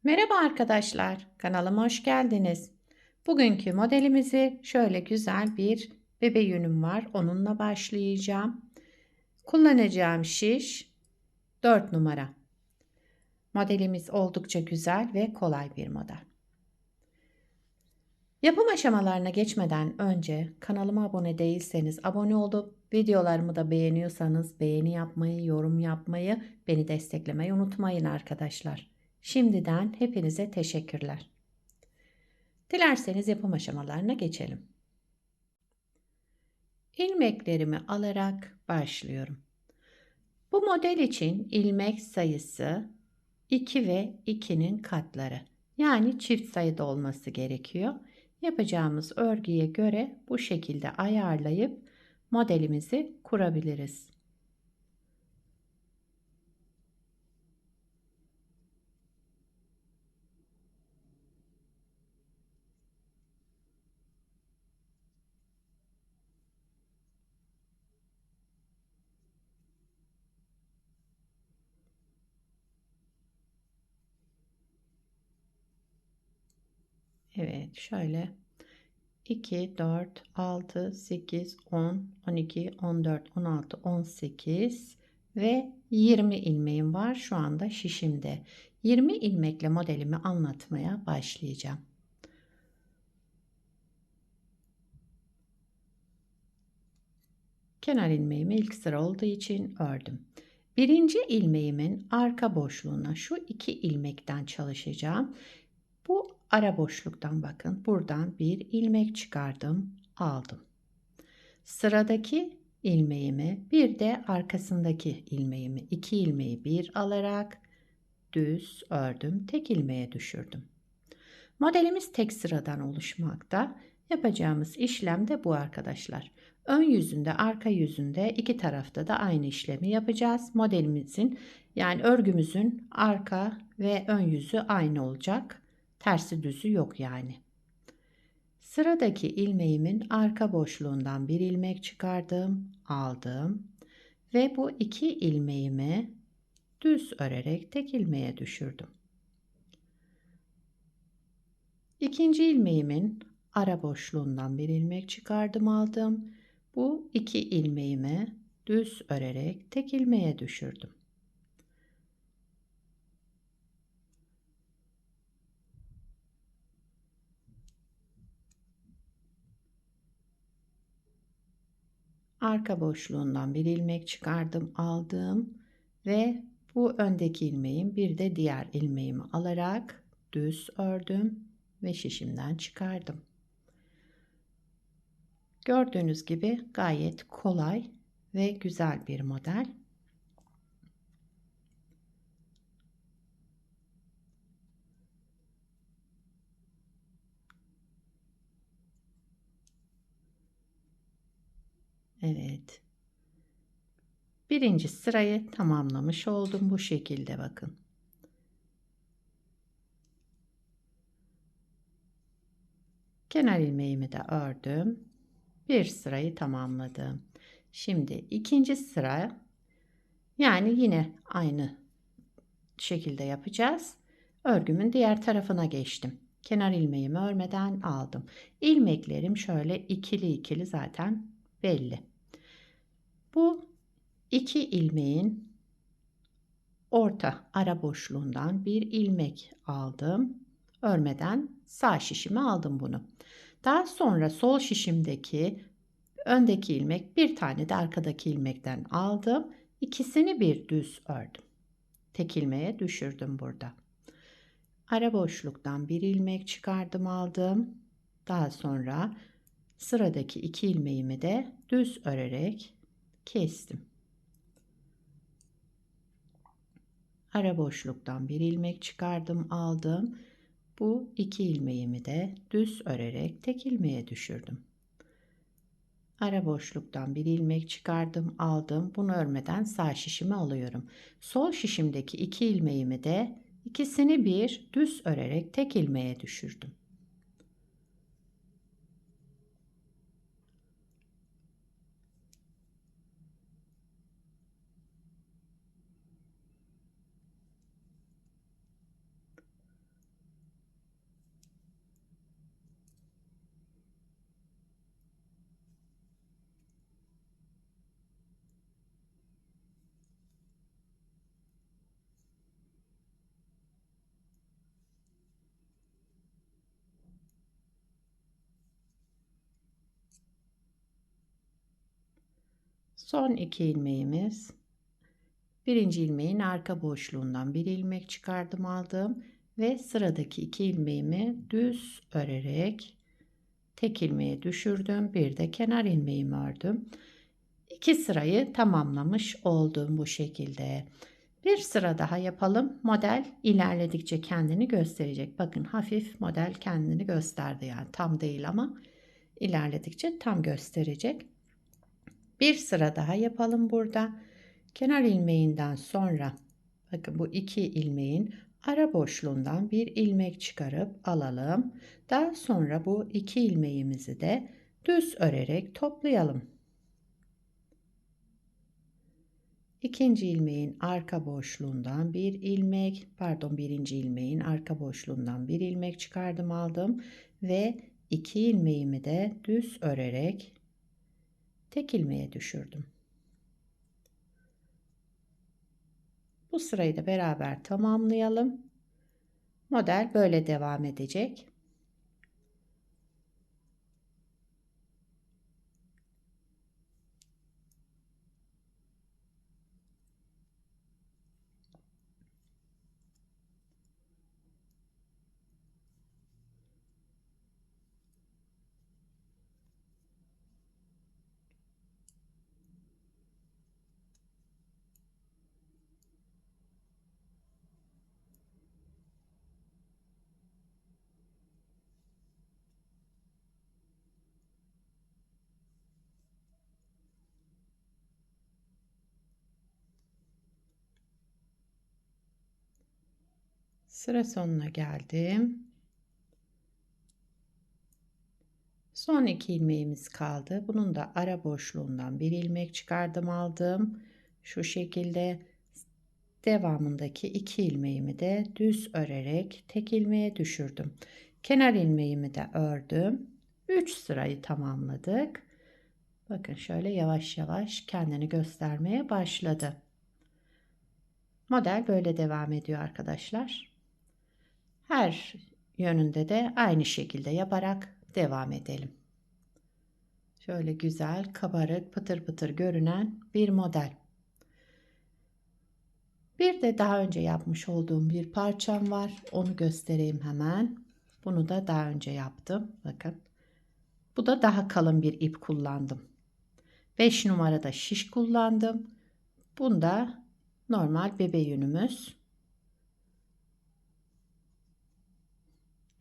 Merhaba arkadaşlar, kanalıma hoş geldiniz. Bugünkü modelimizi şöyle güzel bir bebe yünüm var. Onunla başlayacağım. Kullanacağım şiş 4 numara. Modelimiz oldukça güzel ve kolay bir model. Yapım aşamalarına geçmeden önce kanalıma abone değilseniz abone olup videolarımı da beğeniyorsanız beğeni yapmayı, yorum yapmayı, beni desteklemeyi unutmayın arkadaşlar. Şimdiden hepinize teşekkürler. Dilerseniz yapım aşamalarına geçelim. İlmeklerimi alarak başlıyorum. Bu model için ilmek sayısı 2 ve 2'nin katları. Yani çift sayıda olması gerekiyor. Yapacağımız örgüye göre bu şekilde ayarlayıp modelimizi kurabiliriz. Evet, şöyle 2, 4, 6, 8, 10, 12, 14, 16, 18 ve 20 ilmeğim var şu anda şişimde. 20 ilmekle modelimi anlatmaya başlayacağım. Kenar ilmeğimi ilk sıra olduğu için ördüm. Birinci ilmeğimin arka boşluğuna şu iki ilmekten çalışacağım. Bu ara boşluktan bakın. Buradan bir ilmek çıkardım, aldım. Sıradaki ilmeğimi bir de arkasındaki ilmeğimi iki ilmeği bir alarak düz ördüm. Tek ilmeğe düşürdüm. Modelimiz tek sıradan oluşmakta. Yapacağımız işlem de bu arkadaşlar. Ön yüzünde, arka yüzünde iki tarafta da aynı işlemi yapacağız. Modelimizin yani örgümüzün arka ve ön yüzü aynı olacak. Tersi düzü yok yani. Sıradaki ilmeğimin arka boşluğundan bir ilmek çıkardım, aldım ve bu iki ilmeğimi düz örerek tek ilmeğe düşürdüm. İkinci ilmeğimin ara boşluğundan bir ilmek çıkardım, aldım. Bu iki ilmeğimi düz örerek tek ilmeğe düşürdüm. Arka boşluğundan bir ilmek çıkardım, aldım ve bu öndeki ilmeğin bir de diğer ilmeğimi alarak düz ördüm ve şişimden çıkardım. Gördüğünüz gibi gayet kolay ve güzel bir model. Evet. Birinci sırayı tamamlamış oldum bu şekilde bakın. Kenar ilmeğimi de ördüm. Bir sırayı tamamladım. Şimdi ikinci sıra yani yine aynı şekilde yapacağız. Örgümün diğer tarafına geçtim. Kenar ilmeğimi örmeden aldım. İlmeklerim şöyle ikili ikili zaten belli. Bu iki ilmeğin orta ara boşluğundan bir ilmek aldım. Örmeden sağ şişime aldım bunu. Daha sonra sol şişimdeki öndeki ilmek bir tane de arkadaki ilmekten aldım. İkisini bir düz ördüm. Tek ilmeğe düşürdüm burada. Ara boşluktan bir ilmek çıkardım, aldım. Daha sonra sıradaki iki ilmeğimi de düz örerek kestim. Ara boşluktan bir ilmek çıkardım, aldım. Bu iki ilmeğimi de düz örerek tek ilmeğe düşürdüm. Ara boşluktan bir ilmek çıkardım, aldım. Bunu örmeden sağ şişimi alıyorum. Sol şişimdeki iki ilmeğimi de ikisini bir düz örerek tek ilmeğe düşürdüm. Son 2 ilmeğimiz. Birinci ilmeğin arka boşluğundan bir ilmek çıkardım aldım ve sıradaki 2 ilmeğimi düz örerek tek ilmeğe düşürdüm. Bir de kenar ilmeğimi ördüm. 2 sırayı tamamlamış oldum bu şekilde. Bir sıra daha yapalım. Model ilerledikçe kendini gösterecek. Bakın hafif model kendini gösterdi, yani tam değil ama ilerledikçe tam gösterecek. Bir sıra daha yapalım burada. Kenar ilmeğinden sonra bakın bu 2 ilmeğin ara boşluğundan bir ilmek çıkarıp alalım. Daha sonra bu 2 ilmeğimizi de düz örerek toplayalım. İkinci ilmeğin arka boşluğundan bir ilmek, pardon, birinci ilmeğin arka boşluğundan bir ilmek çıkardım aldım ve 2 ilmeğimi de düz örerek tek ilmeğe düşürdüm. Bu sırayı da beraber tamamlayalım. Model böyle devam edecek. Sıra sonuna geldim. Son 2 ilmeğimiz kaldı. Bunun da ara boşluğundan bir ilmek çıkardım aldım. Şu şekilde devamındaki 2 ilmeğimi de düz örerek tek ilmeğe düşürdüm. Kenar ilmeğimi de ördüm. 3 sırayı tamamladık. Bakın şöyle yavaş yavaş kendini göstermeye başladı. Model böyle devam ediyor arkadaşlar. Her yönünde de aynı şekilde yaparak devam edelim. Şöyle güzel, kabarık, pıtır pıtır görünen bir model. Bir de daha önce yapmış olduğum bir parçam var. Onu göstereyim hemen. Bunu da daha önce yaptım. Bakın. Bu da daha kalın bir ip kullandım. 5 numarada şiş kullandım. Bunda normal bebe yünümüz.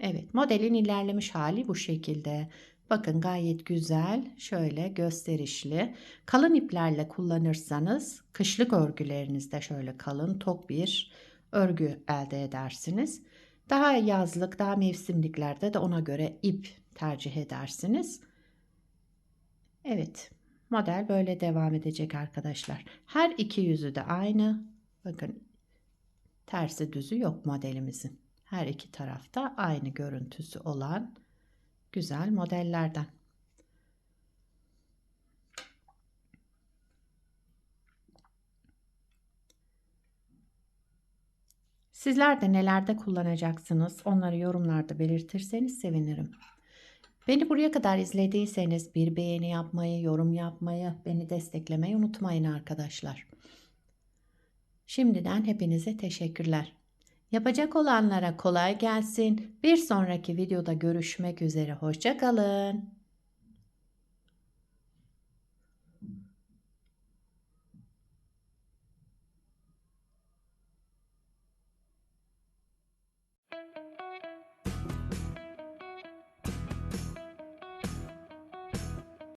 Evet, modelin ilerlemiş hali bu şekilde. Bakın gayet güzel, şöyle gösterişli. Kalın iplerle kullanırsanız kışlık örgülerinizde şöyle kalın tok bir örgü elde edersiniz. Daha yazlık, daha mevsimliklerde de ona göre ip tercih edersiniz. Evet, model böyle devam edecek arkadaşlar. Her iki yüzü de aynı. Bakın, tersi düzü yok modelimizin. Her iki tarafta aynı görüntüsü olan güzel modellerden. Sizler de nelerde kullanacaksınız? Onları yorumlarda belirtirseniz sevinirim. Beni buraya kadar izlediyseniz bir beğeni yapmayı, yorum yapmayı, beni desteklemeyi unutmayın arkadaşlar. Şimdiden hepinize teşekkürler. Yapacak olanlara kolay gelsin. Bir sonraki videoda görüşmek üzere. Hoşça kalın.